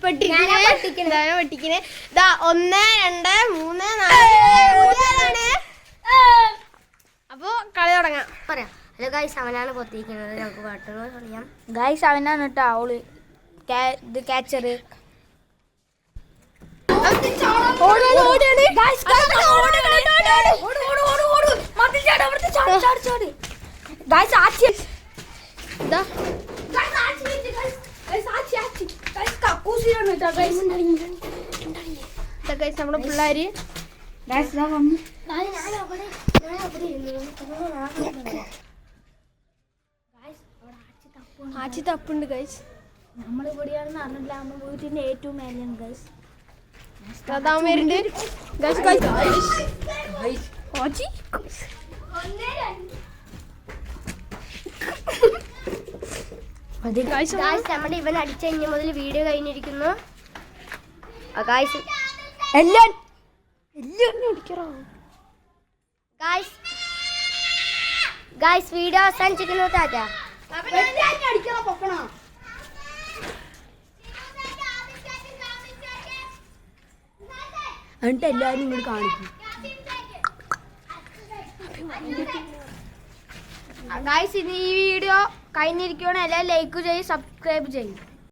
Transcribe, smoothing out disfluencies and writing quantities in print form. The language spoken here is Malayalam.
പൊട്ടിക്കണേ 1 2 3 4 അപ്പൊ കളി തുടങ്ങാം. പറയാം. ഹലോ ഗൈസ്, അവനാണ് പൊത്തിയിരിക്കുന്നത്. നമുക്ക് പാട്ടുകൾ കളിയാം. ഗൈസ് അവനാണ് കേട്ടോ അവള് ഇത് ക്യാച്ചർ. നമ്മുടെ പിള്ളേര് ആച്ചി തപ്പുണ്ട് ഗൈസ്. നമ്മളിവിടെയാണെന്ന് അറിഞ്ഞില്ല. നമ്മൾ വീട്ടിന്റെ ഏറ്റവും മേലെയാണ് ഗൈസ്. നമ്മുടെ ഇവൻ അടിച്ച കഴിഞ്ഞ മുതൽ വീഡിയോ കഴിഞ്ഞിരിക്കുന്നു. വീഡിയോ അവസാനിച്ചിരിക്കുന്നു. ടാറ്റാ. എന്നിട്ട് എല്ലാവരും ഇങ്ങോട്ട് കാണിക്കും. ഗൈസ്, ഇനി ഈ വീഡിയോ കഴിഞ്ഞിരിക്കുകയാണ്. എല്ലാവരും ലൈക്ക് ചെയ്യും, സബ്സ്ക്രൈബ് ചെയ്യും.